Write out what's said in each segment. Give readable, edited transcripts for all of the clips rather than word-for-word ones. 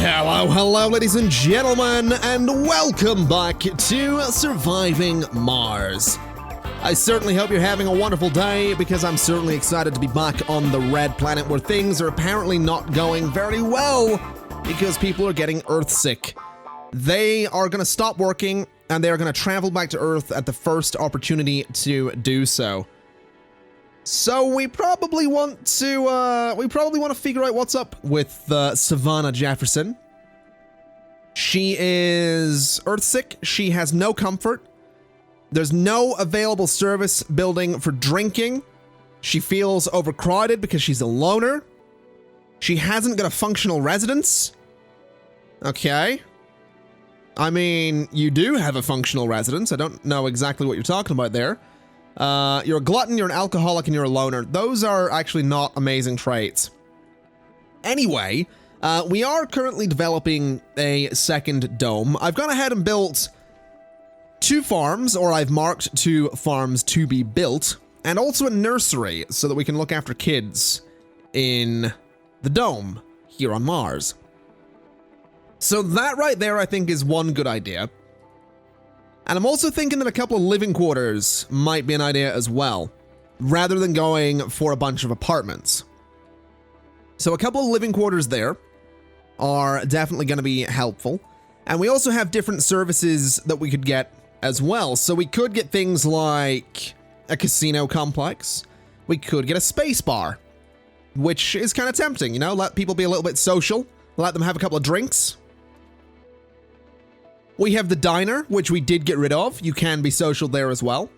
Hello, ladies and gentlemen, and welcome back to Surviving Mars. I certainly hope you're having a wonderful day, because I'm certainly excited to be back on the red planet where things are apparently not going very well because people are getting Earth-sick. They are going to stop working, and they are going to travel back to Earth at the first opportunity to do so. So we probably want to figure out what's up with Savannah Jefferson. She is Earthsick. She has no comfort. There's no available service building for drinking. She feels overcrowded because she's a loner. She hasn't got a functional residence. Okay. I mean, you do have a functional residence. I don't know exactly what you're talking about there. You're a glutton, you're an alcoholic, and you're a loner. Those are actually not amazing traits. Anyway, we are currently developing a second dome. I've gone ahead and built 2 farms, or I've marked 2 farms to be built, and also a nursery so that we can look after kids in the dome here on Mars. So that right there, I think, is one good idea. And I'm also thinking that a couple of living quarters might be an idea as well, rather than going for a bunch of apartments. So a couple of living quarters there are definitely going to be helpful. And we also have different services that we could get as well. So we could get things like a casino complex. We could get a space bar, which is kind of tempting, you know, let people be a little bit social, let them have a couple of drinks. We have the diner, which we did get rid of. You can be social there as well.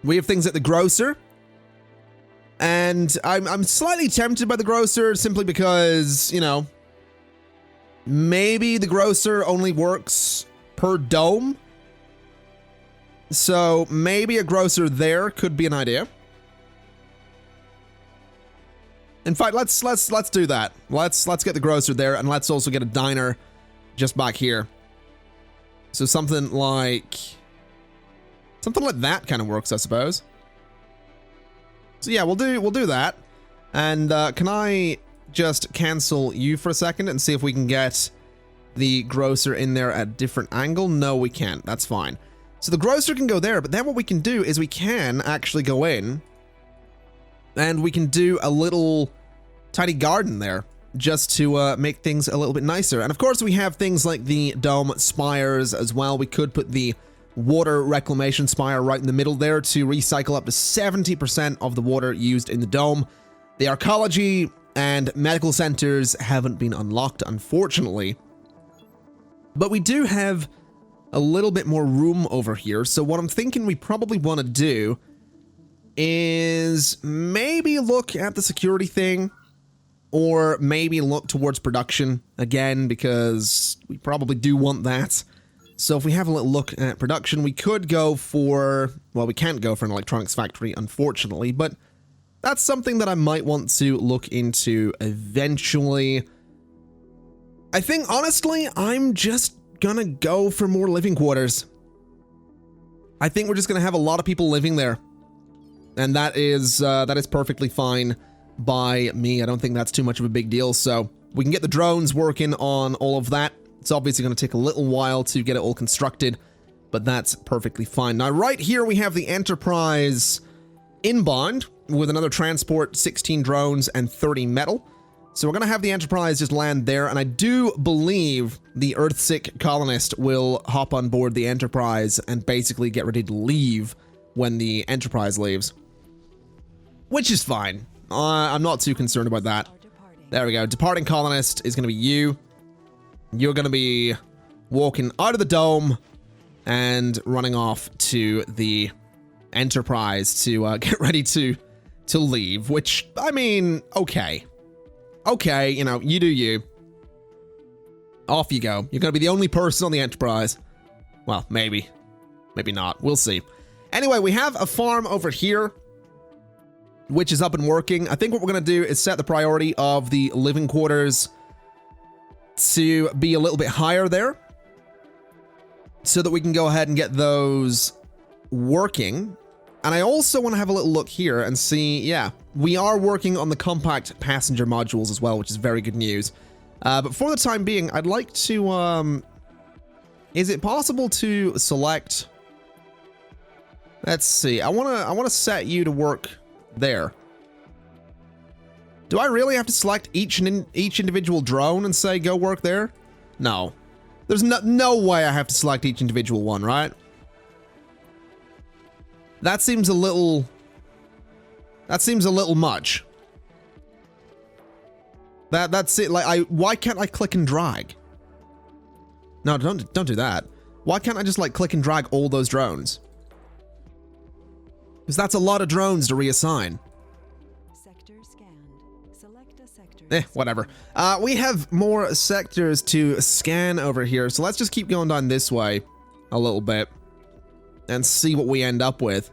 We have things at the grocer. And I'm slightly tempted by the grocer simply because, you know, maybe the grocer only works per dome. So maybe a grocer there could be an idea. In fact, let's do that. Let's get the grocer there, and let's also get a diner just back here. So something like that kind of works, I suppose. So yeah, we'll do that. And can I just cancel you for a second and see if we can get the grocer in there at a different angle? No, we can't. That's fine. So the grocer can go there, but then what we can do is we can actually go in and we can do a little tiny garden there, just to make things a little bit nicer. And of course we have things like the dome spires as well. We could put the water reclamation spire right in the middle there to recycle up to 70% of the water used in the dome. The archaeology and medical centers haven't been unlocked, unfortunately. But we do have a little bit more room over here. So what I'm thinking we probably want to do is maybe look at the security thing, or maybe look towards production again, because we probably do want that. So if we have a little look at production, we could go for, well, we can't go for an electronics factory, unfortunately, but that's something that I might want to look into eventually. I think, honestly, I'm just gonna go for more living quarters. I think we're just gonna have a lot of people living there. And that is perfectly fine by me. I don't think that's too much of a big deal. So we can get the drones working on all of that. It's obviously going to take a little while to get it all constructed, but that's perfectly fine. Now, right here, we have the Enterprise inbound with another transport, 16 drones, and 30 metal. So we're going to have the Enterprise just land there, and I do believe the Earthsick colonist will hop on board the Enterprise and basically get ready to leave when the Enterprise leaves, which is fine. I'm not too concerned about that. There we go. Departing colonist is going to be you. You're going to be walking out of the dome and running off to the Enterprise to get ready to leave, which, I mean, okay. Okay, you know, you do you. Off you go. You're going to be the only person on the Enterprise. Well, maybe. Maybe not. We'll see. Anyway, we have a farm over here, which is up and working. I think what we're going to do is set the priority of the living quarters to be a little bit higher there, so that we can go ahead and get those working. And I also want to have a little look here and see, yeah, we are working on the compact passenger modules as well, which is very good news. But for the time being, I'd like to, is it possible to select, let's see, I want to set you to work there. Do I really have to select each individual drone and say, go work there? No. There's no way I have to select each individual one, right? That seems a little much. That's it. Like, why can't I click and drag? No, don't do that. Why can't I just like click and drag all those drones? Because that's a lot of drones to reassign. Sector scanned. Select a sector. Whatever. We have more sectors to scan over here, so let's just keep going down this way a little bit and see what we end up with.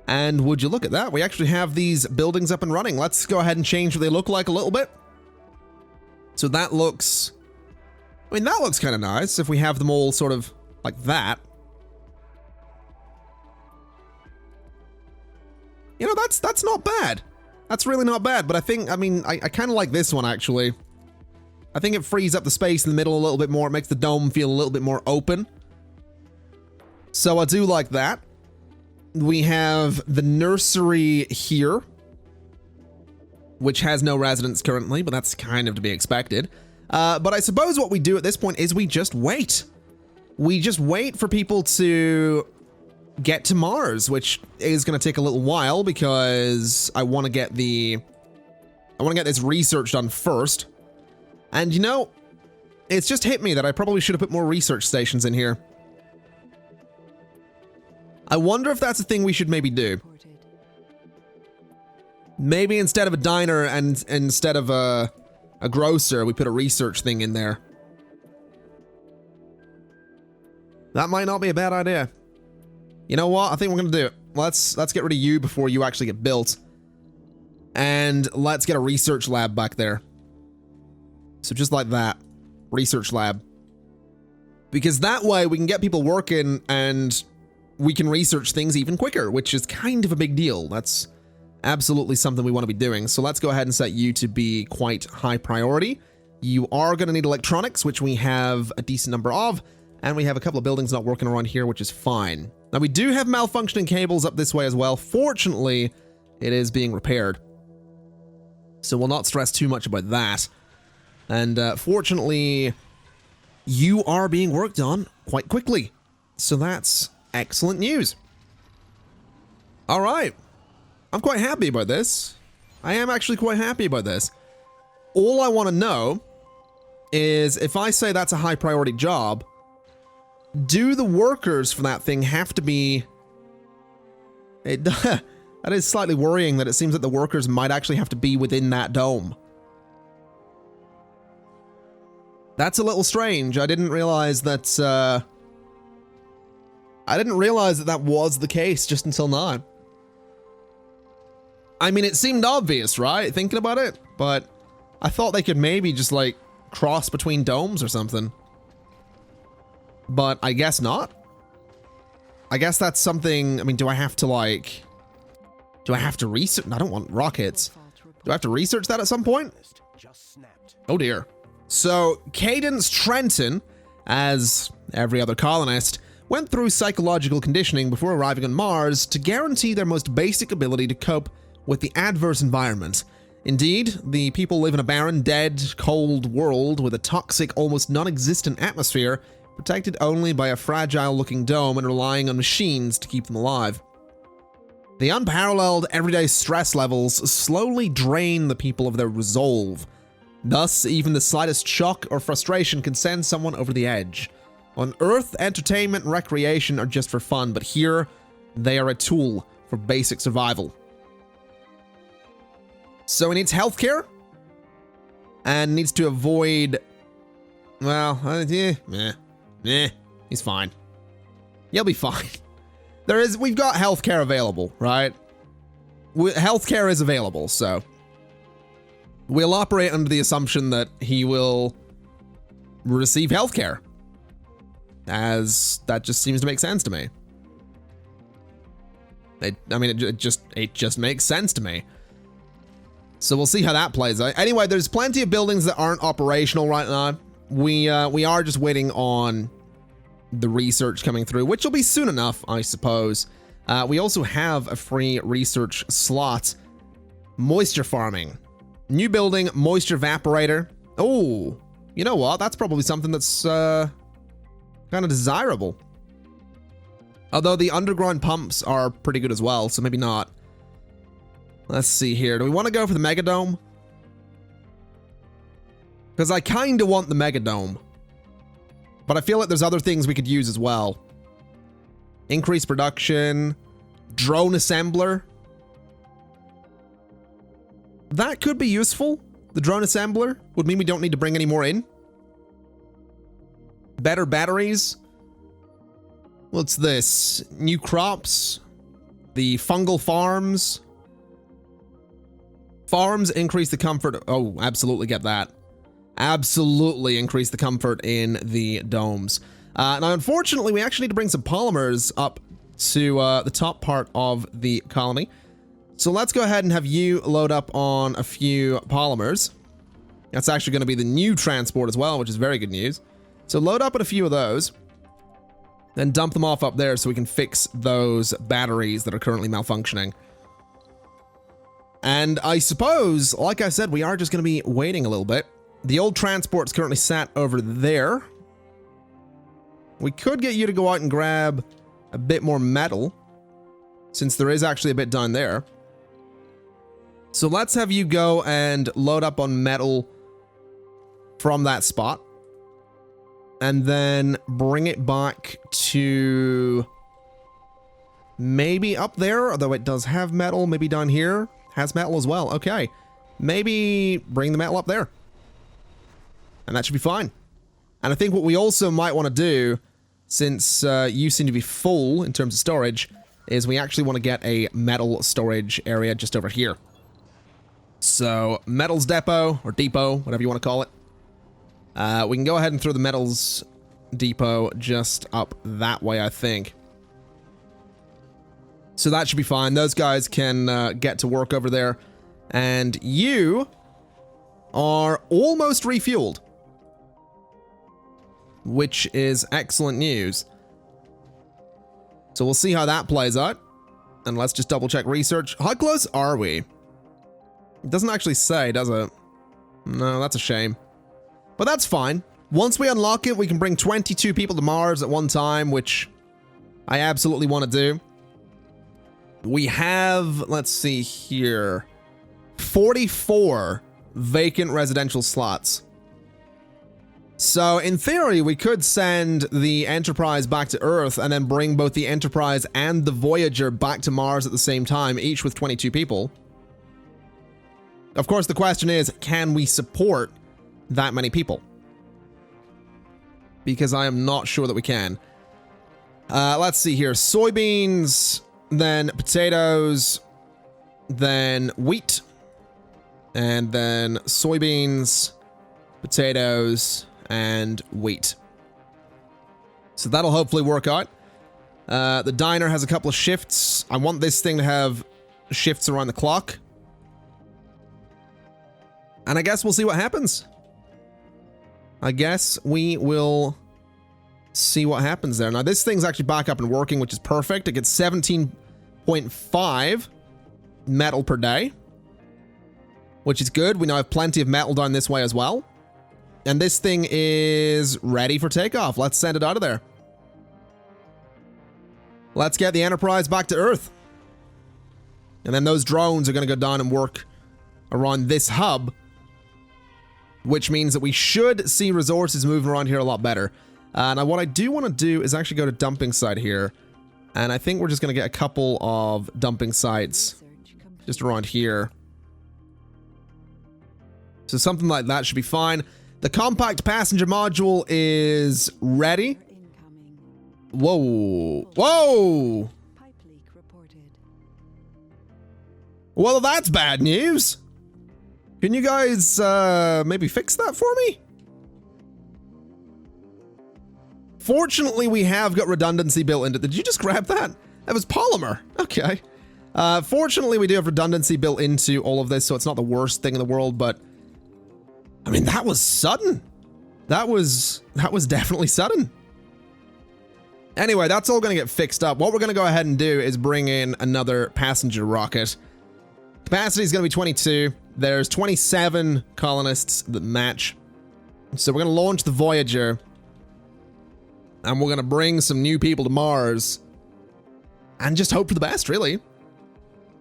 And would you look at that? We actually have these buildings up and running. Let's go ahead and change what they look like a little bit. So that looks, I mean, that looks kind of nice if we have them all sort of like that. You know, that's not bad. That's really not bad, but I think, I mean, I kind of like this one, actually. I think it frees up the space in the middle a little bit more. It makes the dome feel a little bit more open. So I do like that. We have the nursery here, which has no residents currently, but that's kind of to be expected. But I suppose what we do at this point is we just wait. We just wait for people to get to Mars, which is going to take a little while because I want to get this research done first. And you know, it's just hit me that I probably should have put more research stations in here. I wonder if that's a thing we should maybe do. Maybe instead of a diner and instead of a grocer, we put a research thing in there. That might not be a bad idea. You know what? I think we're gonna do it. Let's get rid of you before you actually get built. And let's get a research lab back there. So just like that. Research lab. Because that way we can get people working and we can research things even quicker, which is kind of a big deal. That's absolutely something we want to be doing. So let's go ahead and set you to be quite high priority. You are going to need electronics, which we have a decent number of, and we have a couple of buildings not working around here, which is fine. Now we do have malfunctioning cables up this way as well. Fortunately, it is being repaired, so we'll not stress too much about that. And fortunately, you are being worked on quite quickly, so that's excellent news. All right. I'm quite happy about this. I am actually quite happy about this. All I want to know is if I say that's a high priority job, do the workers for that thing have to be... That is slightly worrying that it seems that the workers might actually have to be within that dome. That's a little strange. I didn't realize that, that was the case just until now. I mean, it seemed obvious, right? Thinking about it, but I thought they could maybe just like cross between domes or something. But I guess not. I guess that's something, I mean, do I have to research? I don't want rockets. Do I have to research that at some point? Oh dear. So, Cadence Trenton, as every other colonist, went through psychological conditioning before arriving on Mars to guarantee their most basic ability to cope with the adverse environment. Indeed, the people live in a barren, dead, cold world with a toxic, almost non-existent atmosphere, protected only by a fragile-looking dome and relying on machines to keep them alive. The unparalleled everyday stress levels slowly drain the people of their resolve. Thus, even the slightest shock or frustration can send someone over the edge. On Earth, entertainment and recreation are just for fun, but here, they are a tool for basic survival. So he needs healthcare, and needs to avoid, well, he's fine. You'll be fine. We've got healthcare available, right? Healthcare is available, so we'll operate under the assumption that he will receive healthcare, as that just seems to make sense to me. It just makes sense to me. So we'll see how that plays out. Anyway, there's plenty of buildings that aren't operational right now. We are just waiting on the research coming through, which will be soon enough, I suppose. We also have a free research slot. Moisture farming. New building, moisture evaporator. Oh, you know what? That's probably something that's kind of desirable. Although the underground pumps are pretty good as well, so maybe not. Let's see here. Do we want to go for the Megadome? Because I kind of want the Megadome. But I feel like there's other things we could use as well. Increased production. Drone assembler. That could be useful. The drone assembler would mean we don't need to bring any more in. Better batteries. What's this? New crops. The fungal farms. Farms increase the comfort. Oh, absolutely get that. Absolutely increase the comfort in the domes. Now, unfortunately, we actually need to bring some polymers up to the top part of the colony. So let's go ahead and have you load up on a few polymers. That's actually going to be the new transport as well, which is very good news. So load up on a few of those. Then dump them off up there so we can fix those batteries that are currently malfunctioning. And I suppose, like I said, we are just going to be waiting a little bit. The old transport's currently sat over there. We could get you to go out and grab a bit more metal, since there is actually a bit down there. So let's have you go and load up on metal from that spot. And then bring it back to maybe up there, although it does have metal. Maybe down here has metal as well. Okay. Maybe bring the metal up there. And that should be fine. And I think what we also might want to do, since you seem to be full in terms of storage, is we actually want to get a metal storage area just over here. So, metals depot, or depot, whatever you want to call it. We can go ahead and throw the metals depot just up that way, I think. So that should be fine. Those guys can get to work over there. And you are almost refueled, which is excellent news. So we'll see how that plays out. And let's just double check research. How close are we? It doesn't actually say, does it? No, that's a shame. But that's fine. Once we unlock it, we can bring 22 people to Mars at one time, which I absolutely want to do. We have, let's see here, 44 vacant residential slots. So in theory, we could send the Enterprise back to Earth and then bring both the Enterprise and the Voyager back to Mars at the same time, each with 22 people. Of course, the question is, can we support that many people? Because I am not sure that we can. Let's see here. Soybeans, then potatoes, then wheat, and then soybeans, potatoes, and wheat. So that'll hopefully work out. The diner has a couple of shifts. I want this thing to have shifts around the clock. And I guess we'll see what happens. I guess we will see what happens there. Now, this thing's actually back up and working, which is perfect. It gets 17.5 metal per day, which is good. We now have plenty of metal down this way as well. And this thing is ready for takeoff. Let's send it out of there. Let's get the Enterprise back to Earth. And then those drones are going to go down and work around this hub, which means that we should see resources moving around here a lot better. Now, what I do want to do is actually go to dumping site here. And I think we're just going to get a couple of dumping sites just around here. So something like that should be fine. The compact passenger module is ready. Whoa. Whoa! Pipe leak reported. Well, that's bad news. Can you guys maybe fix that for me? Fortunately, we have got redundancy built into it. Did you just grab that? That was polymer. Okay. Fortunately, we do have redundancy built into all of this, so it's not the worst thing in the world, but I mean, that was sudden. That was definitely sudden. Anyway, that's all going to get fixed up. What we're going to go ahead and do is bring in another passenger rocket. Capacity is going to be 22. There's 27 colonists that match. So we're going to launch the Voyager. And we're going to bring some new people to Mars. And just hope for the best, really.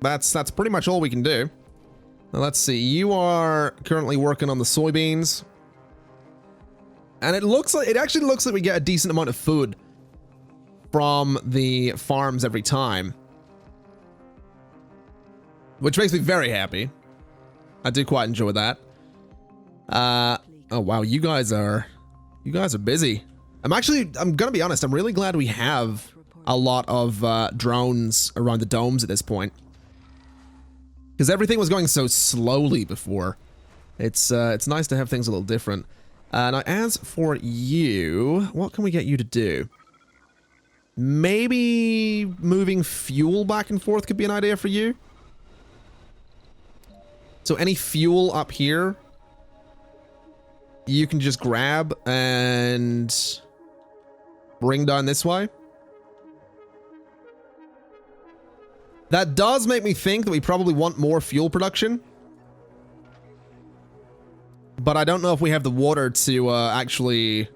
That's pretty much all we can do. Now, let's see. You are currently working on the soybeans. And it actually looks like we get a decent amount of food from the farms every time. Which makes me very happy. I do quite enjoy that. Oh wow, you guys are busy. I'm gonna be honest, I'm really glad we have a lot of drones around the domes at this point. Because everything was going so slowly before. It's nice to have things a little different. Now as for you, what can we get you to do? Maybe moving fuel back and forth could be an idea for you. So any fuel up here, you can just grab and bring down this way. That does make me think that we probably want more fuel production. But I don't know if we have the water to actually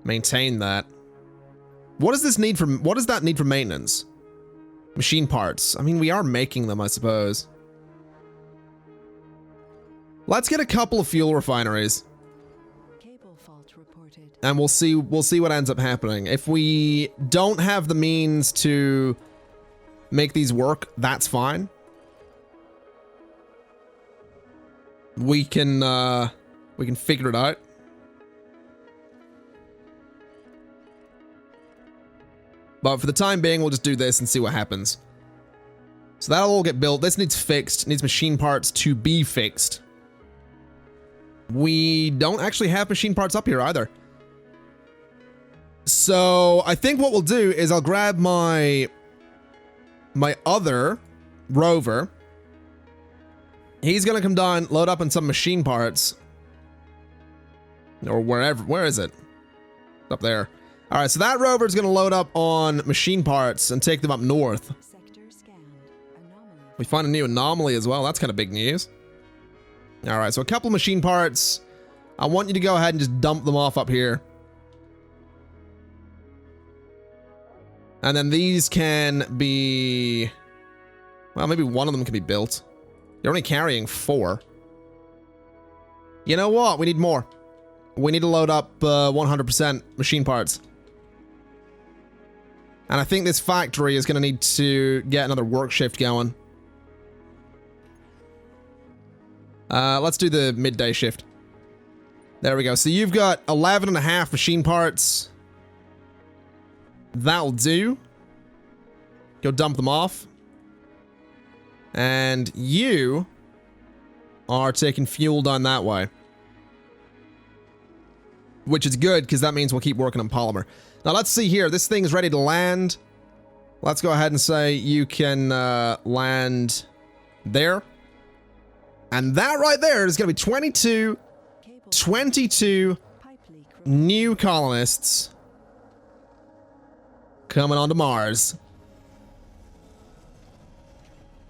maintain that. What does that need for maintenance? Machine parts. I mean, we are making them, I suppose. Let's get a couple of fuel refineries. Cable fault reported. And we'll see what ends up happening. If we don't have the means to make these work, that's fine. We can figure it out. But for the time being, we'll just do this and see what happens. So that'll all get built. This needs fixed. It needs machine parts to be fixed. We don't actually have machine parts up here either. So I think what we'll do is I'll grab my other rover. He's gonna come down, load up on some machine parts. Or wherever. Where is it? Up there. Alright, so that rover is gonna load up on machine parts and take them up north. Sector scanned. Anomaly. We find a new anomaly as well. That's kind of big news. Alright, so a couple machine parts. I want you to go ahead and just dump them off up here. And then these can be... Well, maybe one of them can be built. You're only carrying 4. You know what? We need more. We need to load up 100% machine parts. And I think this factory is going to need to get another work shift going. Let's do the midday shift. There we go. So you've got 11.5 machine parts. That'll do. Go dump them off. And you are taking fuel down that way. Which is good, because that means we'll keep working on polymer. Now let's see here. This thing is ready to land. Let's go ahead and say you can land there. And that right there is going to be 22 Pipe leak. new colonists coming onto Mars.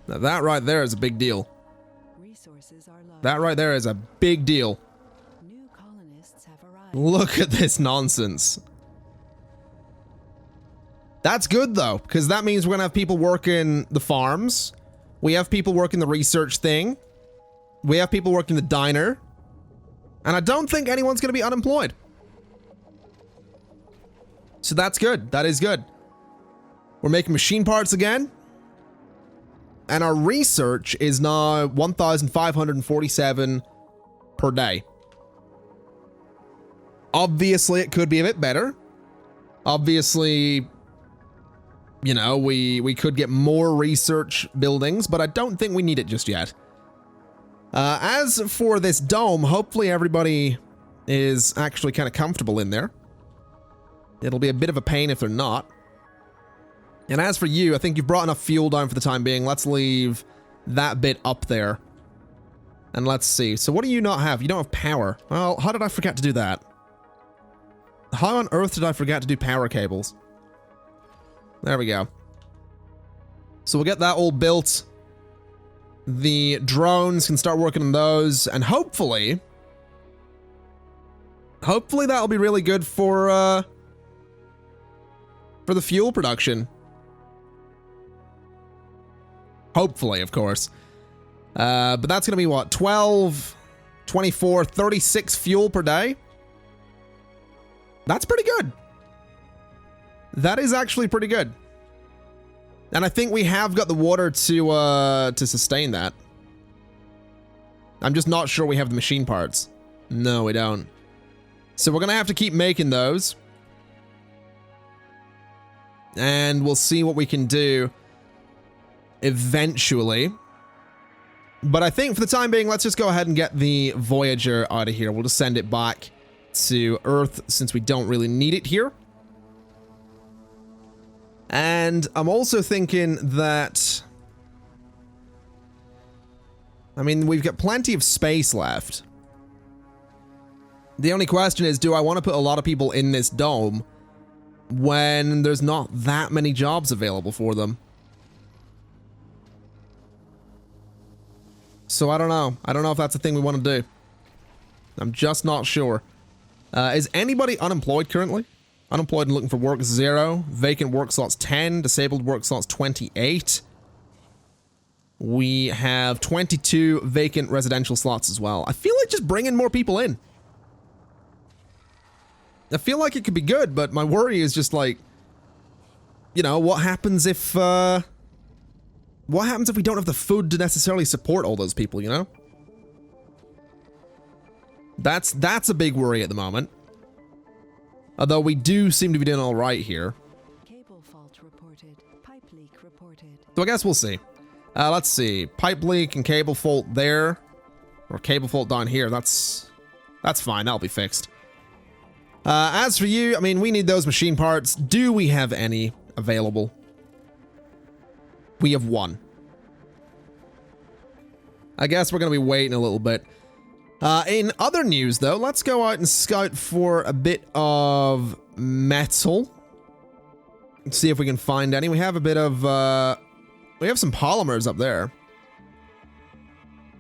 Now that right there is a big deal. Resources are low. That right there is a big deal. New colonists have arrived. Look at this nonsense. That's good though, because that means we're gonna have people working the farms. We have people working the research thing. We have people working the diner. And I don't think anyone's gonna be unemployed. So that's good. That is good. We're making machine parts again. And our research is now 1,547 per day. Obviously, it could be a bit better. Obviously, you know, we could get more research buildings, but I don't think we need it just yet. As for this dome, hopefully everybody is actually kind of comfortable in there. It'll be a bit of a pain if they're not. And as for you, I think you've brought enough fuel down for the time being. Let's leave that bit up there. And let's see. So what do you not have? You don't have power. Well, how did I forget to do that? How on earth did I forget to do power cables? There we go. So we'll get that all built. The drones can start working on those. And hopefully that'll be really good for the fuel production. Hopefully, of course. But that's going to be what? 12, 24, 36 fuel per day? That's pretty good. That is actually pretty good. And I think we have got the water to sustain that. I'm just not sure we have the machine parts. No, we don't. So we're going to have to keep making those. And we'll see what we can do eventually. But I think for the time being, let's just go ahead and get the Voyager out of here. We'll just send it back to Earth since we don't really need it here. And I'm also thinking that, I mean, we've got plenty of space left. The only question is, do I want to put a lot of people in this dome when there's not that many jobs available for them? So I don't know. I don't know if that's the thing we want to do. I'm just not sure. Is anybody unemployed currently? Unemployed and looking for work, 0. Vacant work slots, 10. Disabled work slots, 28. We have 22 vacant residential slots as well. I feel like just bringing more people in. I feel like it could be good, but my worry is just like, you know, what happens if we don't have the food to necessarily support all those people, you know? That's a big worry at the moment. Although we do seem to be doing all right here. Cable fault reported. Pipe leak reported. So I guess we'll see. Let's see. Pipe leak and cable fault there. Or cable fault down here. That's fine. That'll be fixed. As for you, I mean, we need those machine parts. Do we have any available? We have 1. I guess we're going to be waiting a little bit. In other news, though, let's go out and scout for a bit of metal. Let's see if we can find any. We have a bit of, we have some polymers up there.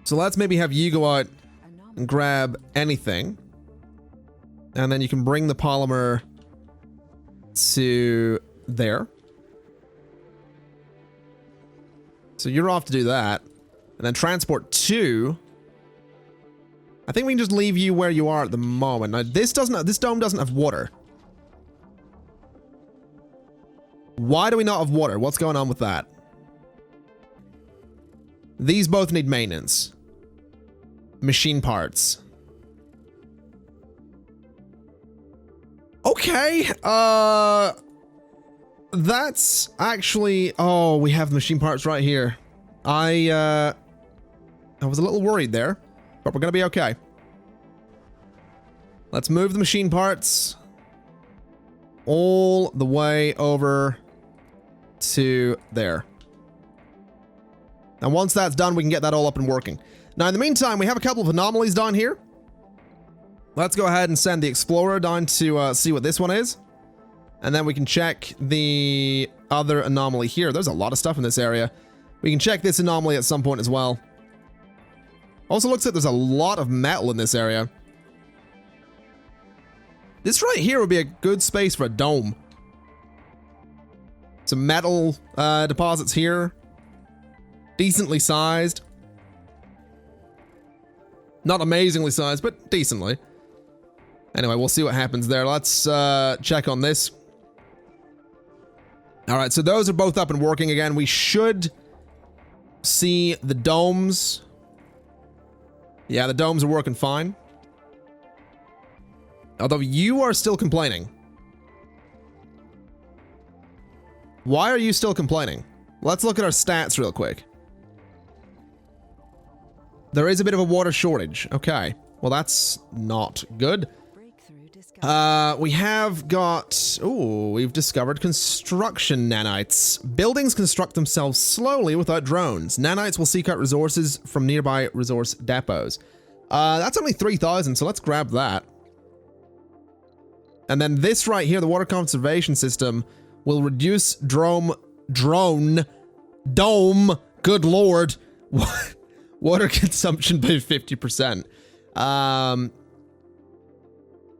So let's maybe have you go out and grab anything. And then you can bring the polymer to there. So you're off to do that. And then transport 2. I think we can just leave you where you are at the moment. Now, this dome doesn't have water. Why do we not have water? What's going on with that? These both need maintenance. Machine parts. Okay, that's actually, oh, we have machine parts right here. I was a little worried there, but we're gonna be okay. Let's move the machine parts all the way over to there. And once that's done, we can get that all up and working. Now, in the meantime, we have a couple of anomalies down here. Let's go ahead and send the Explorer down to see what this one is. And then we can check the other anomaly here. There's a lot of stuff in this area. We can check this anomaly at some point as well. Also looks like there's a lot of metal in this area. This right here would be a good space for a dome. Some metal deposits here. Decently sized. Not amazingly sized, but decently. Anyway, we'll see what happens there. Let's check on this. All right, so those are both up and working again. We should see the domes. Yeah, the domes are working fine. Although you are still complaining. Why are you still complaining? Let's look at our stats real quick. There is a bit of a water shortage. Okay. Well, that's not good. We have got... Ooh, we've discovered construction nanites. Buildings construct themselves slowly without drones. Nanites will seek out resources from nearby resource depots. That's only 3,000, so let's grab that. And then this right here, the water conservation system, will reduce dome, good lord, water consumption by 50%.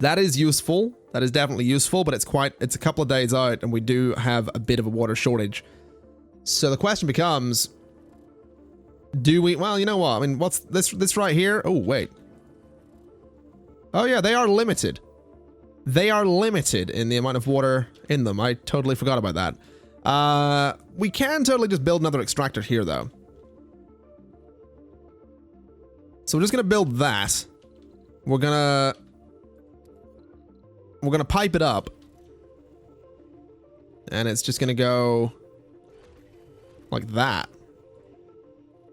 That is useful. That is definitely useful, but it's a couple of days out and we do have a bit of a water shortage. So the question becomes, do we, well, you know what? I mean, what's this right here? Oh, wait. Oh yeah, they are limited. They are limited in the amount of water in them. I totally forgot about that. We can totally just build another extractor here though. So we're just gonna build that. We're gonna pipe it up. And it's just gonna go like that.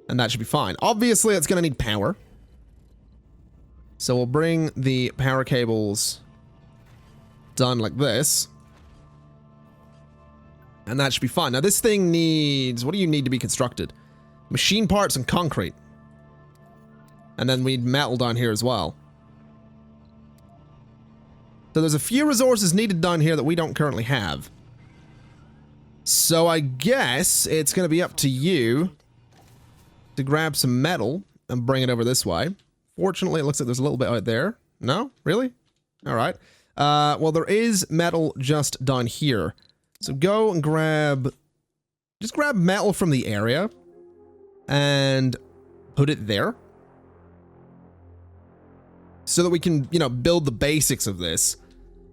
And that should be fine. Obviously, it's gonna need power. So we'll bring the power cables done like this. And that should be fine. Now this thing needs, what do you need to be constructed? Machine parts and concrete. And then we need metal down here as well. So there's a few resources needed down here that we don't currently have. So I guess it's going to be up to you to grab some metal and bring it over this way. Fortunately, it looks like there's a little bit out there. No? Really? All right. Well, there is metal just down here. So go and just grab metal from the area and put it there. So that we can, you know, build the basics of this.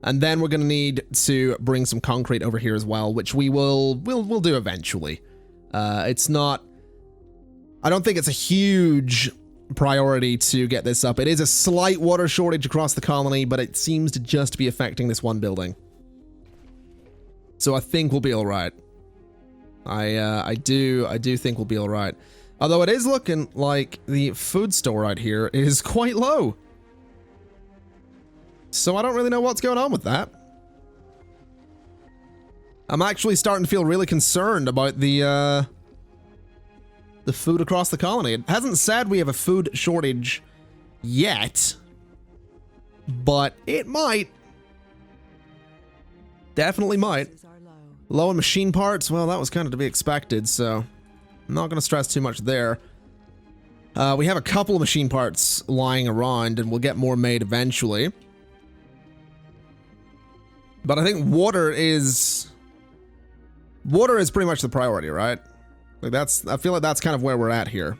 And then we're going to need to bring some concrete over here as well, which we'll do eventually. It's not, I don't think it's a huge priority to get this up. It is a slight water shortage across the colony, but it seems to just be affecting this one building. So I think we'll be all right. I do think we'll be all right. Although it is looking like the food store out here is quite low. So I don't really know what's going on with that. I'm actually starting to feel really concerned about the food across the colony. It hasn't said we have a food shortage yet, but it might. Definitely might. Low in machine parts, well, that was kind of to be expected, so I'm not going to stress too much there. We have a couple of machine parts lying around, and we'll get more made eventually. But I think water is pretty much the priority, right? Like I feel like that's kind of where we're at here.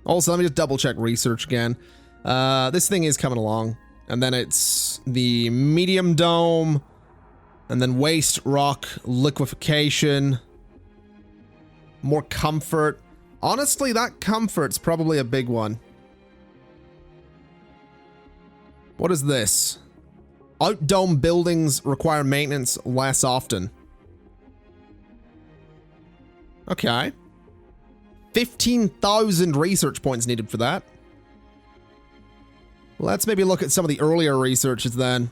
Also, let me just double check research again. This thing is coming along. And then it's the medium dome. And then waste rock liquefaction. More comfort. Honestly, that comfort's probably a big one. What is this? Outdome buildings require maintenance less often. Okay. 15,000 research points needed for that. Let's maybe look at some of the earlier researches then.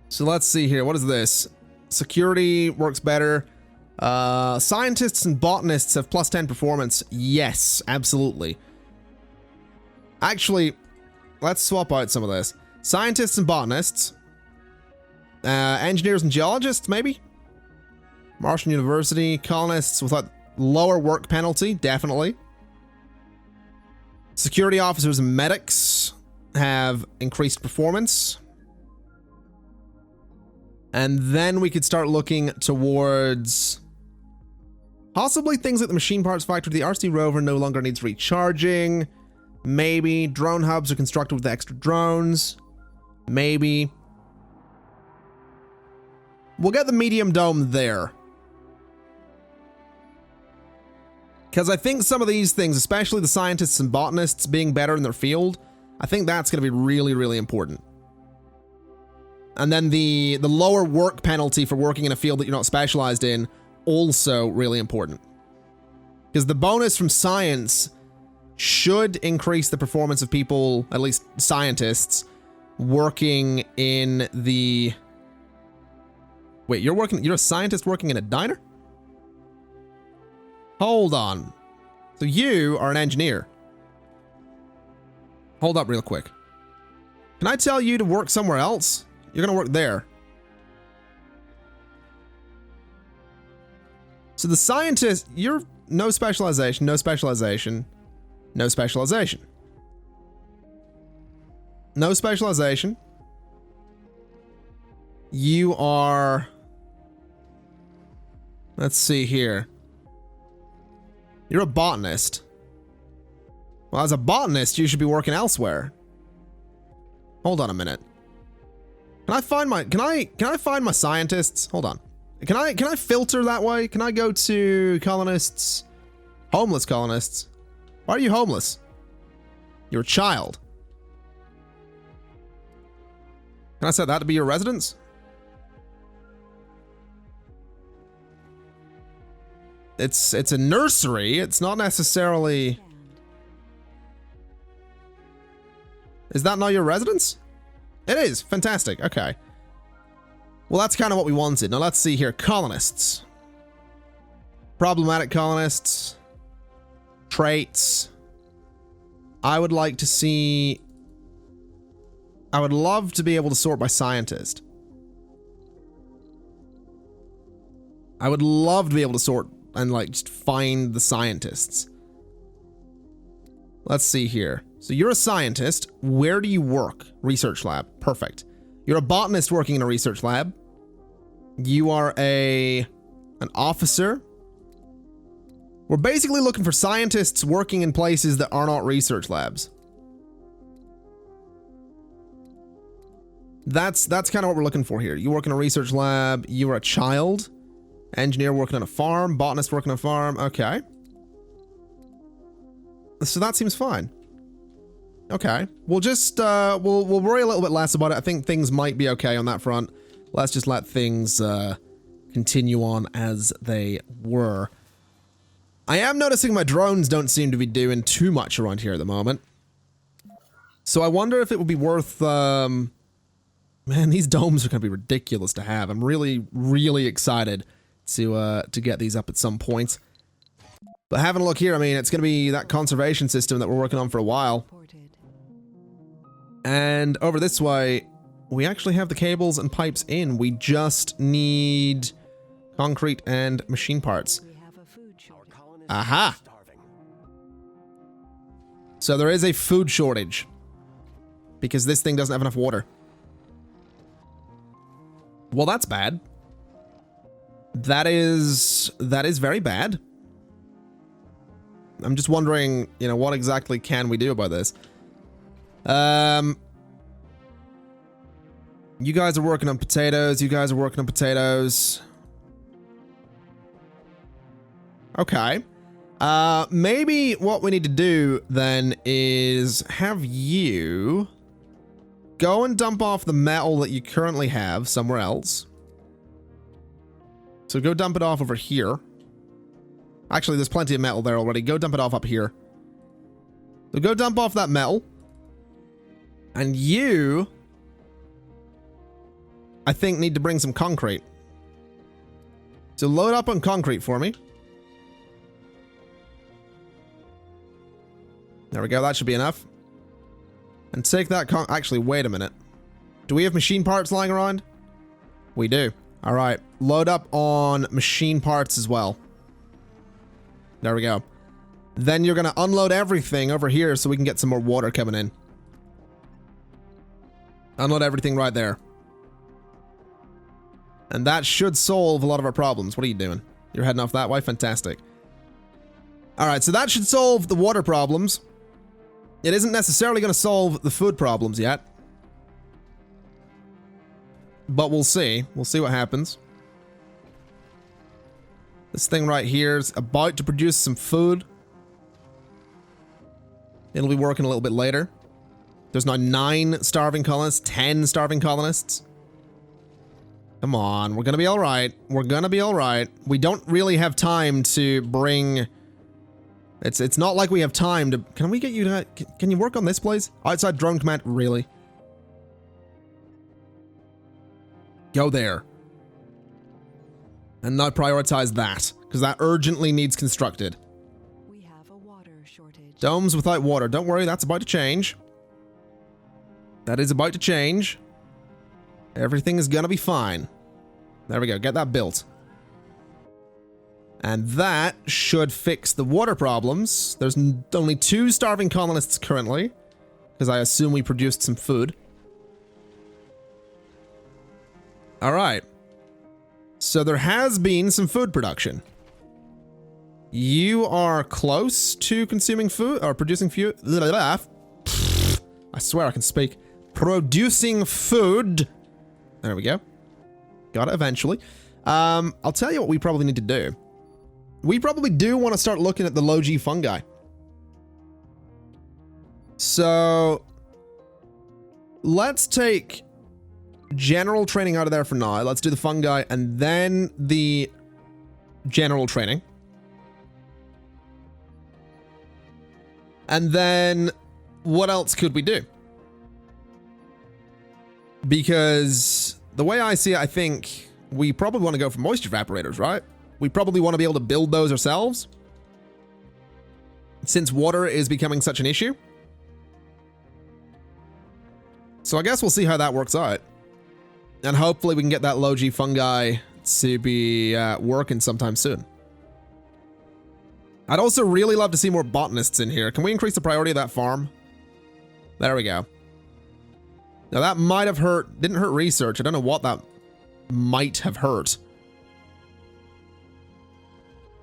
So let's see here. What is this? Security works better. Scientists and botanists have +10 performance. Yes, absolutely. Actually, let's swap out some of this. Scientists and botanists. Engineers and geologists, maybe? Martian University. Colonists without lower work penalty, definitely. Security officers and medics have increased performance. And then we could start looking towards possibly things like the machine parts factory. The RC rover no longer needs recharging. Maybe. Drone hubs are constructed with extra drones. Maybe. We'll get the medium dome there. Because I think some of these things, especially the scientists and botanists being better in their field, I think that's going to be really, really important. And then the lower work penalty for working in a field that you're not specialized in, also really important. Because the bonus from science should increase the performance of people, at least scientists, working in the... Wait, you're a scientist working in a diner? Hold on. So you are an engineer. Hold up real quick. Can I tell you to work somewhere else? You're gonna work there. So the scientist, you're no specialization, no specialization, no specialization. No specialization. You are... Let's see here. You're a botanist. Well, as a botanist, you should be working elsewhere. Hold on a minute. Can I find my scientists? Hold on. Can I filter that way? Can I go to colonists? Homeless colonists. Why are you homeless? You're a child. Can I set that to be your residence? It's a nursery. It's not necessarily... Is that not your residence? It is. Fantastic. Okay. Well, that's kind of what we wanted. Now let's see here. Colonists. Problematic colonists. Traits. I would like to see... I would love to be able to sort by scientist. I would love to be able to sort and like just find the scientists. Let's see here. So you're a scientist. Where do you work? Research lab. Perfect. You're a botanist working in a research lab. You are an officer. We're basically looking for scientists working in places that are not research labs. That's kind of what we're looking for here. You work in a research lab. You are a child. Engineer working on a farm. Botanist working on a farm. Okay. So that seems fine. Okay. We'll just, we'll worry a little bit less about it. I think things might be okay on that front. Let's just let things, continue on as they were. I am noticing my drones don't seem to be doing too much around here at the moment. So I wonder if it would be worth, man, these domes are going to be ridiculous to have. I'm really, really excited to get these up at some point. But having a look here, I mean, it's going to be that conservation system that we're working on for a while. And over this way, we actually have the cables and pipes in. We just need concrete and machine parts. Aha! So there is a food shortage because this thing doesn't have enough water. Well, that's bad. That is very bad. I'm just wondering, you know, what exactly can we do about this? You guys are working on potatoes. You guys are working on potatoes. Okay. Maybe what we need to do then is have you go and dump off the metal that you currently have somewhere else. So go dump it off over here. Actually, there's plenty of metal there already. Go dump it off up here. So go dump off that metal. And you, I think, need to bring some concrete. So load up on concrete for me. There we go. That should be enough. And take that actually, wait a minute. Do we have machine parts lying around? We do. All right. Load up on machine parts as well. There we go. Then you're going to unload everything over here so we can get some more water coming in. Unload everything right there. And that should solve a lot of our problems. What are you doing? You're heading off that way? Fantastic. All right, so that should solve the water problems. It isn't necessarily going to solve the food problems yet. But we'll see. We'll see what happens. This thing right here is about to produce some food. It'll be working a little bit later. There's now 9 starving colonists, 10 starving colonists. Come on, we're gonna be all right. We're gonna be all right. We don't really have time to bring... It's not like we have time to... Can we get you to... Can you work on this, please? Outside drone command, really? Go there. And now prioritize that, because that urgently needs constructed. We have a water shortage. Domes without water. Don't worry, that's about to change. That is about to change. Everything is gonna be fine. There we go, get that built. And that should fix the water problems. There's only 2 starving colonists currently, because I assume we produced some food. Alright. So there has been some food production. You are close to consuming food, or producing food. I swear I can speak. Producing food. There we go. Got it eventually. I'll tell you what we probably need to do. We probably do want to start looking at the low G fungi. So let's take general training out of there for now. Let's do the fungi and then the general training. And then what else could we do? Because the way I see it, I think we probably want to go for moisture evaporators, right? We probably want to be able to build those ourselves, since water is becoming such an issue. So I guess we'll see how that works out. And hopefully we can get that low G fungi to be working sometime soon. I'd also really love to see more botanists in here. Can we increase the priority of that farm? There we go. Now that might have hurt, didn't hurt research. I don't know what that might have hurt.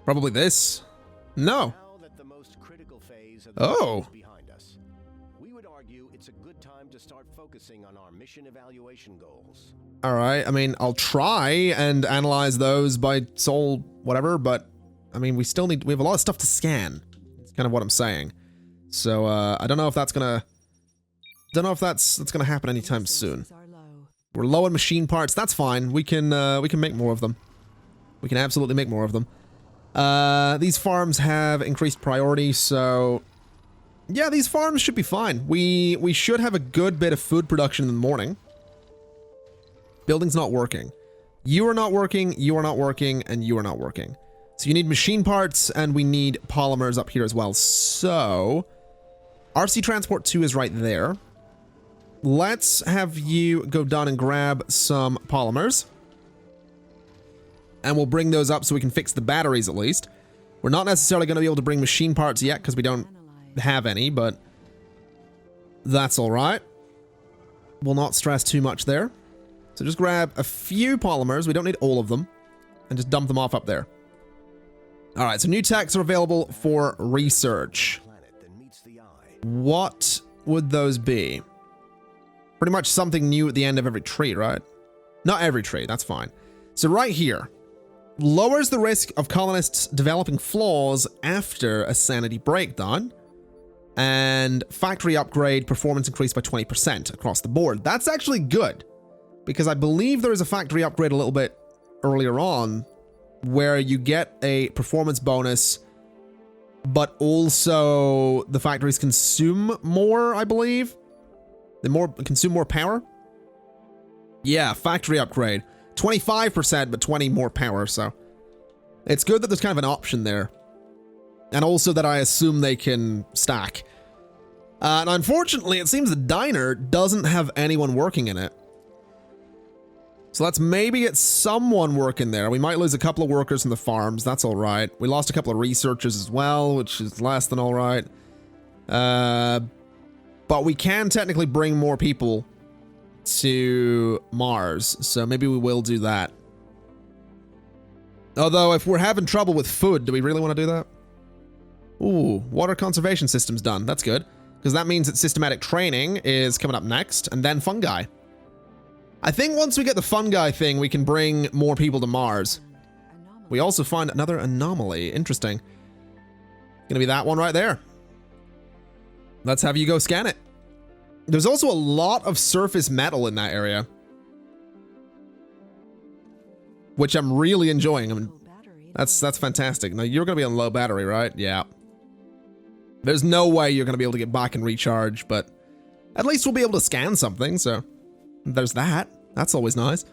Probably this. No. Now that the most critical phase of Oh. the mission is behind us, we would argue it's a good time to start focusing on our mission evaluation goals. All right. I mean, I'll try and analyze those by soul, whatever, but I mean, we have a lot of stuff to scan. That's kind of what I'm saying. So, I don't know if that's gonna, that's gonna happen anytime soon. Resources are low. We're low on machine parts. That's fine. We can make more of them. We can absolutely make more of them. These farms have increased priority, so yeah, these farms should be fine. We should have a good bit of food production in the morning. Building's not working. You are not working, you are not working, and you are not working. So you need machine parts, and we need polymers up here as well. So RC Transport 2 is right there. Let's have you go down and grab some polymers. And we'll bring those up so we can fix the batteries at least. We're not necessarily going to be able to bring machine parts yet because we don't have any, but that's all right. We'll not stress too much there. So just grab a few polymers. We don't need all of them. And just dump them off up there. All right, so new techs are available for research. Planet that meets the eye. What would those be? Pretty much something new at the end of every tree, right? Not every tree, that's fine. So right here. Lowers the risk of colonists developing flaws after a sanity breakdown. And factory upgrade performance increased by 20% across the board. That's actually good, because I believe there is a factory upgrade a little bit earlier on where you get a performance bonus, but also the factories consume more, I believe. They consume more power. Yeah, factory upgrade. 25%, but 20 more power, so it's good that there's kind of an option there. And also that I assume they can stack. And unfortunately, it seems the diner doesn't have anyone working in it. So let's maybe get someone working there. We might lose a couple of workers in the farms. That's all right. We lost a couple of researchers as well, which is less than all right. But we can technically bring more people to Mars, so maybe we will do that. Although, if we're having trouble with food, do we really want to do that? Ooh, water conservation system's done. That's good, because that means that systematic training is coming up next, and then fungi. I think once we get the fungi thing, we can bring more people to Mars. We also find another anomaly. Interesting. Gonna be that one right there. Let's have you go scan it. There's also a lot of surface metal in that area, which I'm really enjoying. I mean, that's fantastic. Now you're gonna be on low battery, right? Yeah. There's no way you're gonna be able to get back and recharge, but at least we'll be able to scan something, so there's that. That's always nice.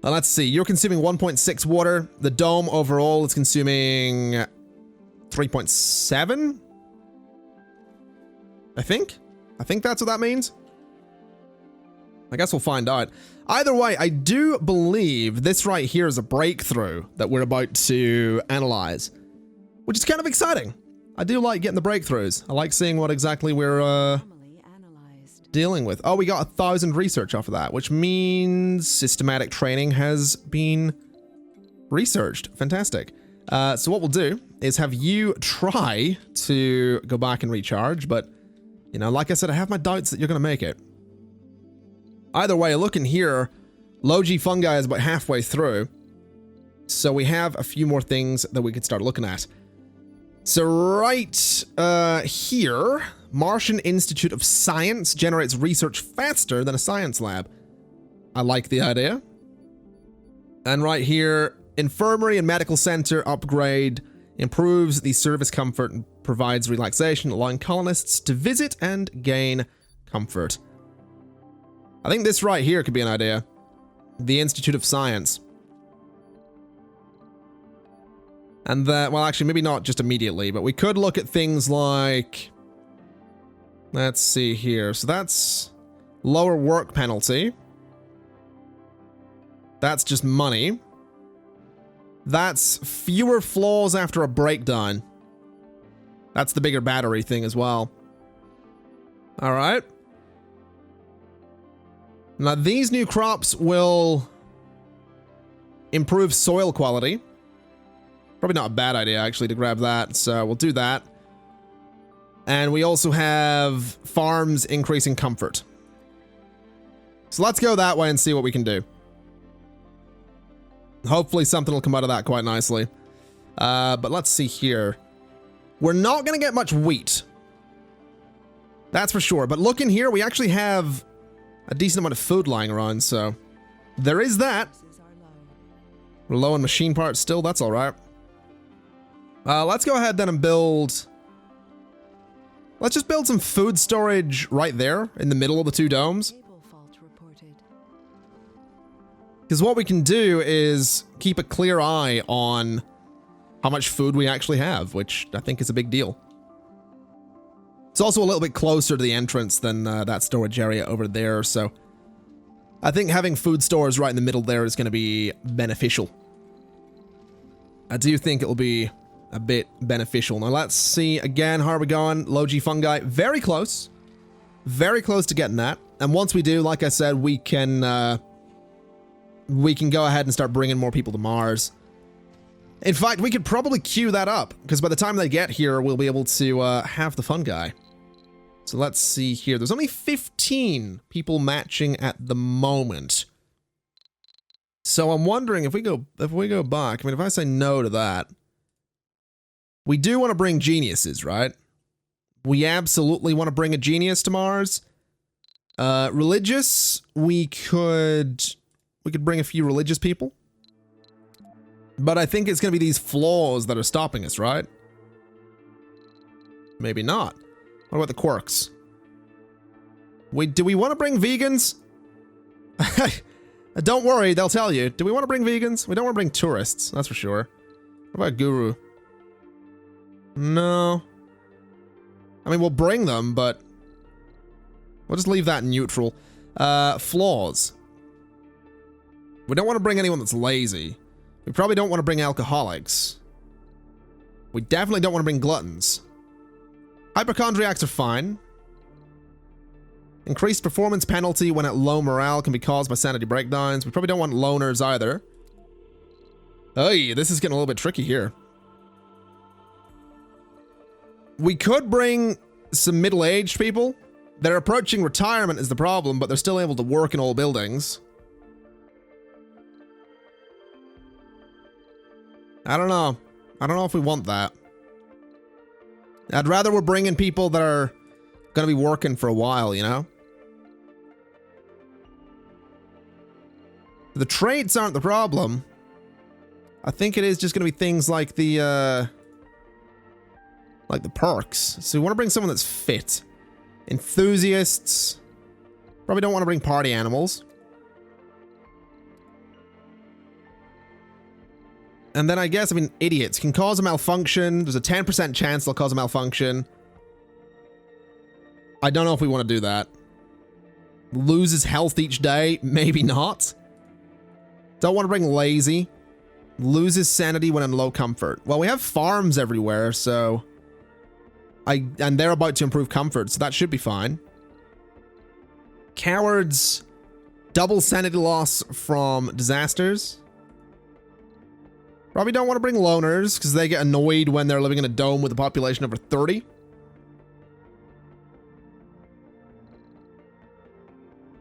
Let's see. You're consuming 1.6 water. The dome overall is consuming 3.7. I think that's what that means. I guess we'll find out. Either way, I do believe this right here is a breakthrough that we're about to analyze, which is kind of exciting. I do like getting the breakthroughs. I like seeing what exactly we're Anomaly analyzed. dealing with. Oh, we got 1,000 research off of that, which means systematic training has been researched. Fantastic. So what we'll do is have you try to go back and recharge, but, you know, like I said, I have my doubts that you're going to make it. Either way, looking here, low-G fungi is about halfway through, so we have a few more things that we could start looking at. So right here, Martian Institute of Science generates research faster than a science lab. I like the idea. And right here, Infirmary and Medical Center upgrade improves the service comfort and provides relaxation, allowing colonists to visit and gain comfort. I think this right here could be an idea. The Institute of Science. And that, well, actually, maybe not just immediately, but we could look at things like, let's see here. So that's lower work penalty. That's just money. That's fewer flaws after a breakdown. That's the bigger battery thing as well. All right. Now, these new crops will improve soil quality. Probably not a bad idea, actually, to grab that, so we'll do that. And we also have farms increasing comfort. So let's go that way and see what we can do. Hopefully something will come out of that quite nicely. But let's see here. We're not going to get much wheat. That's for sure. But look in here, we actually have a decent amount of food lying around, so there is that. Resources are low. We're low on machine parts still, that's all right. Let's go ahead then and build... Let's just build some food storage right there in the middle of the two domes. Cable fault reported. Because what we can do is keep a clear eye on how much food we actually have, which I think is a big deal. It's also a little bit closer to the entrance than that storage area over there, so I think having food stores right in the middle there is going to be beneficial. I do think it'll be a bit beneficial. Now let's see again, how are we going? Low-G fungi, very close to getting that. And once we do, like I said, we can go ahead and start bringing more people to Mars. In fact, we could probably queue that up, because by the time they get here, we'll be able to have the fungi. So let's see here. There's only 15 people matching at the moment. So I'm wondering if we go back. I mean, if I say no to that, we do want to bring geniuses, right? We absolutely want to bring a genius to Mars. Religious, we could bring a few religious people. But I think it's going to be these flaws that are stopping us, right? Maybe not. What about the quirks? Do we want to bring vegans? Don't worry, they'll tell you. Do we want to bring vegans? We don't want to bring tourists, that's for sure. What about guru? No. I mean, we'll bring them, but we'll just leave that neutral. Flaws. We don't want to bring anyone that's lazy. We probably don't want to bring alcoholics. We definitely don't want to bring gluttons. Hypochondriacs are fine. Increased performance penalty when at low morale can be caused by sanity breakdowns. We probably don't want loners either. Hey, this is getting a little bit tricky here. We could bring some middle-aged people. They're approaching retirement is the problem, but they're still able to work in old buildings. I don't know. I don't know if we want that. I'd rather we're bringing people that are going to be working for a while, you know? The traits aren't the problem. I think it is just going to be things like the perks. So we want to bring someone that's fit. Enthusiasts. Probably don't want to bring party animals. And then I guess, I mean, idiots can cause a malfunction. There's a 10% chance they'll cause a malfunction. I don't know if we want to do that. Loses health each day. Maybe not. Don't want to bring lazy. Loses sanity when in low comfort. Well, we have farms everywhere, so... and they're about to improve comfort, so that should be fine. Cowards. Double sanity loss from disasters. Probably don't want to bring loners, because they get annoyed when they're living in a dome with a population over 30.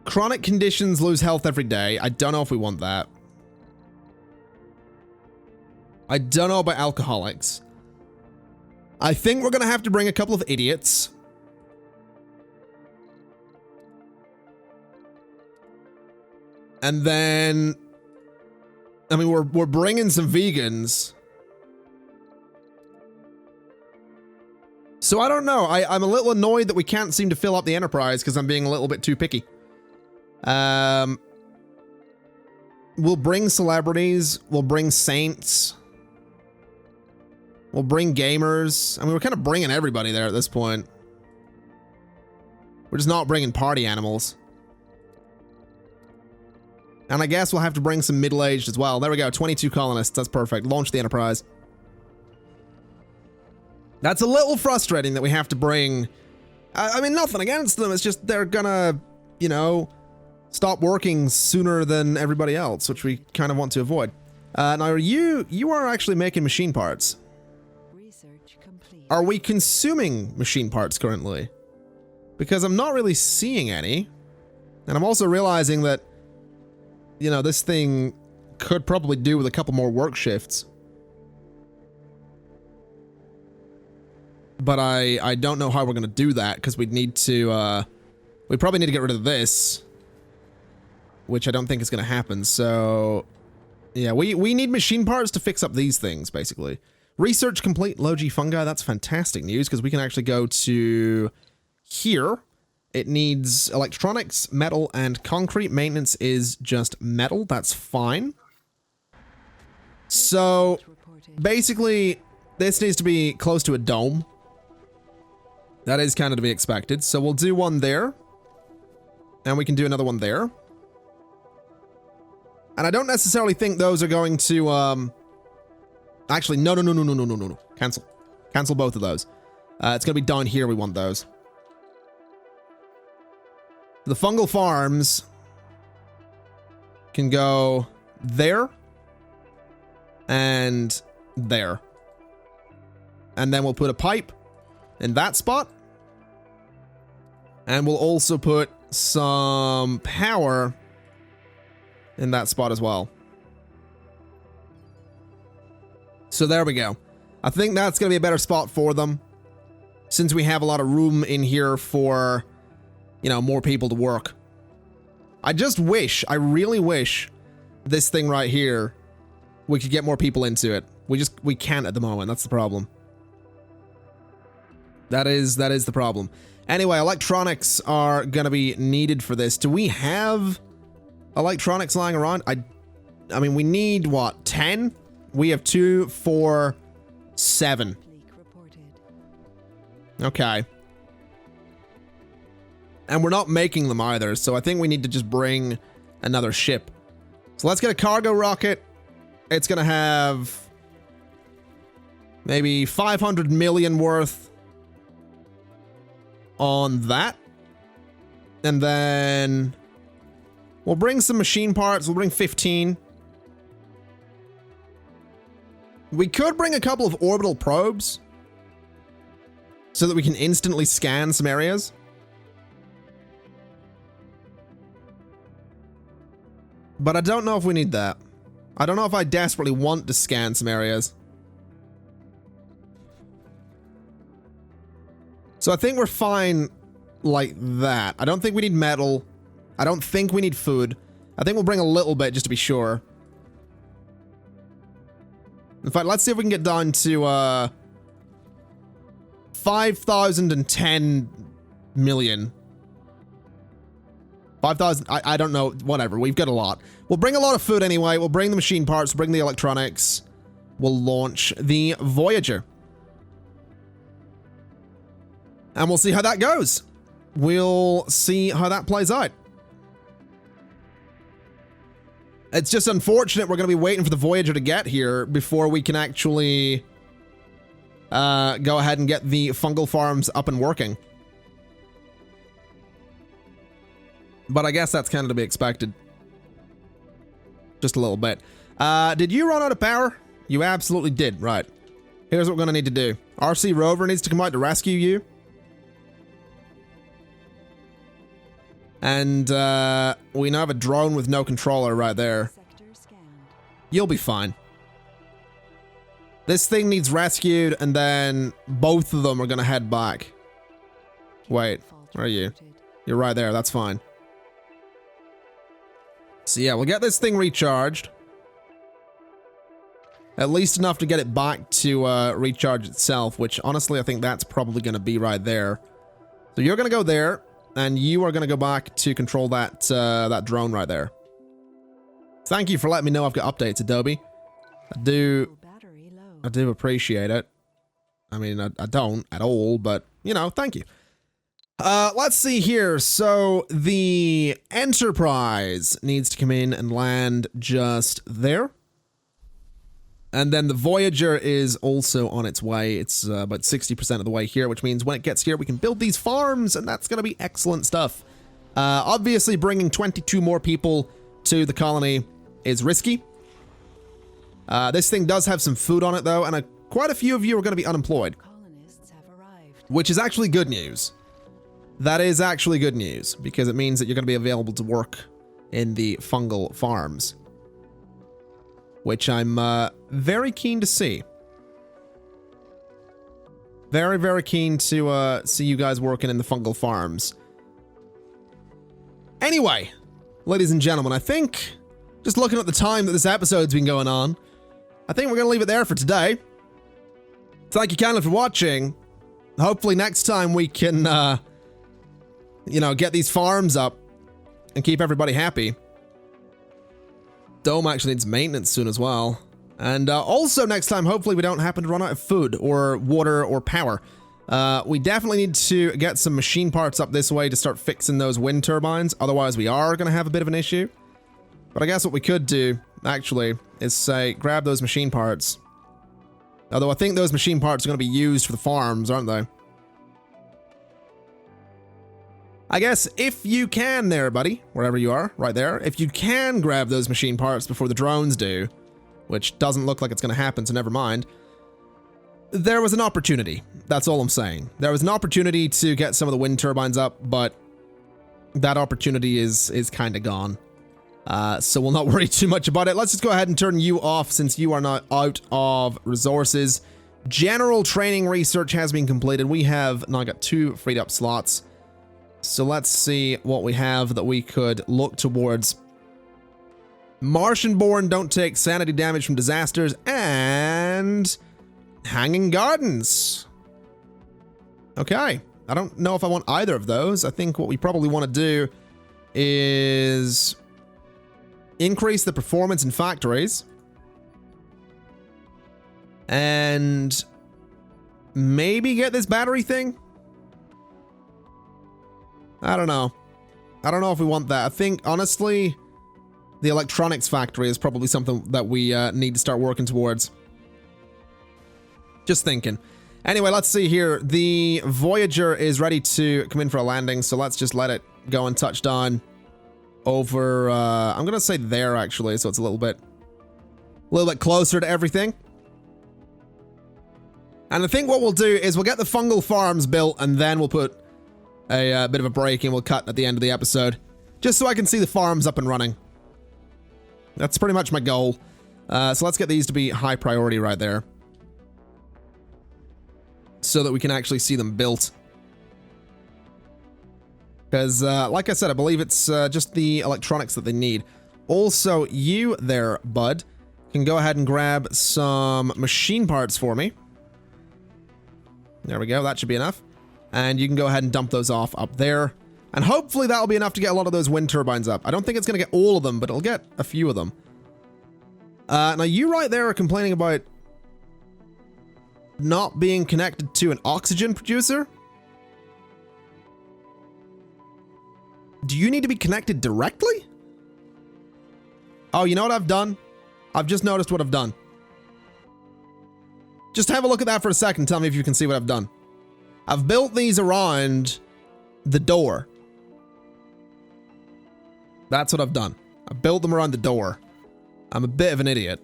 Chronic conditions lose health every day. I don't know if we want that. I don't know about alcoholics. I think we're going to have to bring a couple of idiots. And then... I mean, we're bringing some vegans. So I don't know. I'm a little annoyed that we can't seem to fill up the Enterprise because I'm being a little bit too picky. We'll bring celebrities. We'll bring saints. We'll bring gamers. I mean, we're kind of bringing everybody there at this point. We're just not bringing party animals. And I guess we'll have to bring some middle-aged as well. There we go, 22 colonists. That's perfect. Launch the Enterprise. That's a little frustrating that we have to bring... I mean, nothing against them. It's just they're gonna, you know, stop working sooner than everybody else, which we kind of want to avoid. Now, you are actually making machine parts. Research complete. Are we consuming machine parts currently? Because I'm not really seeing any. And I'm also realizing that, you know, this thing could probably do with a couple more work shifts. But I don't know how we're going to do that, because we'd need to, we probably need to get rid of this. Which I don't think is going to happen, so... Yeah, we need machine parts to fix up these things, basically. Research complete, low-G fungi, that's fantastic news, because we can actually go to here. It needs electronics, metal, and concrete. Maintenance is just metal. That's fine. So, basically, this needs to be close to a dome. That is kind of to be expected. So we'll do one there. And we can do another one there. And I don't necessarily think those are going to, Actually, no. Cancel. Cancel both of those. It's going to be down here we want those. The fungal farms can go there and there. And then we'll put a pipe in that spot. And we'll also put some power in that spot as well. So there we go. I think that's going to be a better spot for them, since we have a lot of room in here for, you know, more people to work. I really wish this thing right here, we could get more people into it. We can't at the moment. That's the problem. That is the problem. Anyway, electronics are going to be needed for this. Do we have electronics lying around? I mean, we need, what, 10? We have 2, 4, 7. Okay. And we're not making them either, so I think we need to just bring another ship. So let's get a cargo rocket. It's gonna have maybe 500 million worth on that. And then we'll bring some machine parts. We'll bring 15. We could bring a couple of orbital probes so that we can instantly scan some areas. But I don't know if we need that. I don't know if I desperately want to scan some areas. So I think we're fine like that. I don't think we need metal. I don't think we need food. I think we'll bring a little bit just to be sure. In fact, let's see if we can get down to 5,010 million. 5,000, I don't know, whatever, we've got a lot. We'll bring a lot of food anyway, we'll bring the machine parts, we'll bring the electronics. we'll launch the Voyager. And we'll see how that goes. We'll see how that plays out. It's just unfortunate we're going to be waiting for the Voyager to get here before we can actually go ahead and get the fungal farms up and working. But I guess that's kind of to be expected. Just a little bit. Did you run out of power? You absolutely did, right. Here's what we're going to need to do. RC Rover needs to come out to rescue you. And we now have a drone with no controller right there. You'll be fine. This thing needs rescued, and then both of them are going to head back. Wait, where are you? You're right there, that's fine. So yeah, we'll get this thing recharged. At least enough to get it back to recharge itself, which honestly I think that's probably going to be right there. So you're going to go there, and you are going to go back to control that that drone right there. Thank you for letting me know I've got updates, Adobe. I do appreciate it. I mean, I don't at all, but, you know, thank you. Let's see here. So the Enterprise needs to come in and land just there. And then the Voyager is also on its way. It's about 60% of the way here, which means when it gets here, we can build these farms, and that's going to be excellent stuff. Obviously, bringing 22 more people to the colony is risky. This thing does have some food on it, though, and quite a few of you are going to be unemployed. Colonists have arrived. Which is actually good news. That is actually good news, because it means that you're going to be available to work in the fungal farms. Which I'm very keen to see. Very, very keen to see you guys working in the fungal farms. Anyway, ladies and gentlemen, I think, just looking at the time that this episode's been going on, I think we're going to leave it there for today. Thank you kindly for watching. Hopefully next time we can, you know, get these farms up and keep everybody happy. Dome actually needs maintenance soon as well. And also next time, hopefully we don't happen to run out of food or water or power. We definitely need to get some machine parts up this way to start fixing those wind turbines. Otherwise, we are going to have a bit of an issue. But I guess what we could do, actually, is say, grab those machine parts. Although I think those machine parts are going to be used for the farms, aren't they? I guess if you can there, buddy, wherever you are, right there, if you can grab those machine parts before the drones do, which doesn't look like it's going to happen, so never mind, there was an opportunity. That's all I'm saying. There was an opportunity to get some of the wind turbines up, but that opportunity is kind of gone. So we'll not worry too much about it. Let's just go ahead and turn you off since you are now out of resources. General training research has been completed. We have now got 2 freed up slots. So let's see what we have that we could look towards. Martian-born don't take sanity damage from disasters, and Hanging Gardens. Okay, I don't know if I want either of those. I think what we probably want to do is increase the performance in factories. And maybe get this battery thing? I don't know. I don't know if we want that. I think, honestly, the electronics factory is probably something that we need to start working towards. Just thinking. Anyway, let's see here. The Voyager is ready to come in for a landing, so let's just let it go and touch down over, I'm going to say there, actually, so it's a little bit closer to everything. And I think what we'll do is we'll get the fungal farms built, and then we'll put a bit of a break and we'll cut at the end of the episode, just so I can see the farms up and running. That's pretty much my goal. So let's get these to be high priority right there, so that we can actually see them built. Because, like I said, I believe it's just the electronics that they need. Also, you there, bud, can go ahead and grab some machine parts for me. There we go, that should be enough. And you can go ahead and dump those off up there. And hopefully that'll be enough to get a lot of those wind turbines up. I don't think it's going to get all of them, but it'll get a few of them. Now you right there are complaining about not being connected to an oxygen producer? Do you need to be connected directly? Oh, you know what I've done? I've just noticed what I've done. Just have a look at that for a second. Tell me if you can see what I've done. I've built these around the door. That's what I've done. I built them around the door. I'm a bit of an idiot,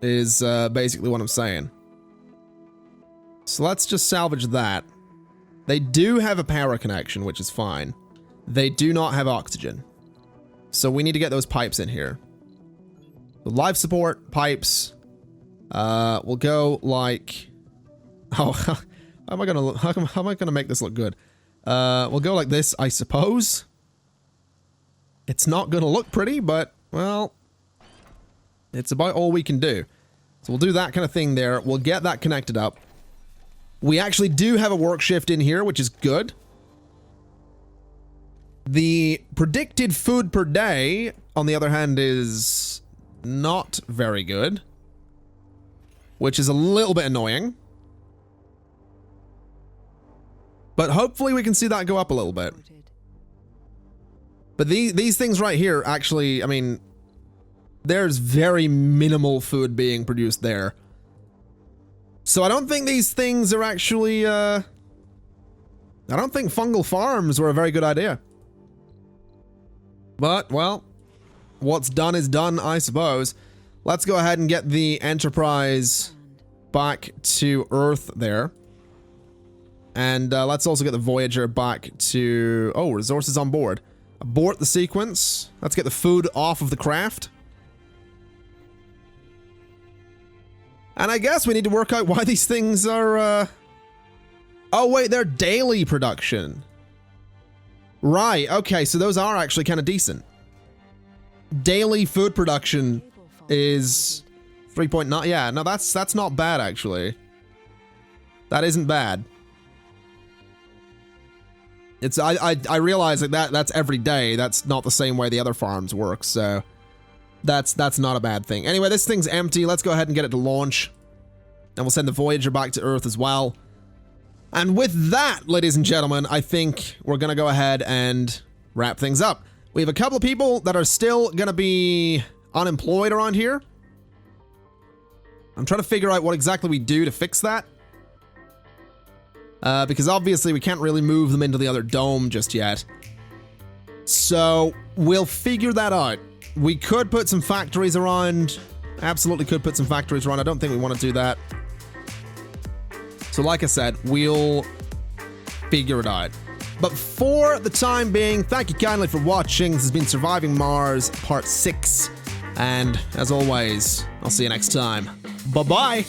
is basically what I'm saying. So let's just salvage that. They do have a power connection, which is fine. They do not have oxygen. So we need to get those pipes in here. The life support pipes. We'll go like... Oh, how am I gonna make this look good? We'll go like this, I suppose. It's not gonna look pretty, but, well, it's about all we can do. So we'll do that kind of thing there. We'll get that connected up. We actually do have a work shift in here, which is good. The predicted food per day, on the other hand, is not very good, which is a little bit annoying. But hopefully we can see that go up a little bit. But these things right here, actually, I mean, there's very minimal food being produced there. So I don't think these things are actually, I don't think fungal farms were a very good idea. But, well, what's done is done, I suppose. Let's go ahead and get the Enterprise back to Earth there. And let's also get the Voyager back to... Oh, resources on board. Abort the sequence. Let's get the food off of the craft. And I guess we need to work out why these things are... Oh, wait, they're daily production. Right, okay, so those are actually kind of decent. Daily food production is 3.9. Yeah, no, that's not bad, actually. That isn't bad. It's I realize that that's every day. That's not the same way the other farms work, so that's not a bad thing. Anyway, this thing's empty. Let's go ahead and get it to launch. And we'll send the Voyager back to Earth as well. And with that, ladies and gentlemen, I think we're going to go ahead and wrap things up. We have a couple of people that are still going to be unemployed around here. I'm trying to figure out what exactly we do to fix that. Because obviously we can't really move them into the other dome just yet. So we'll figure that out. We could put some factories around. Absolutely could put some factories around. I don't think we want to do that. So like I said, we'll figure it out. But for the time being, thank you kindly for watching. This has been Surviving Mars Part 6. And as always, I'll see you next time. Bye-bye!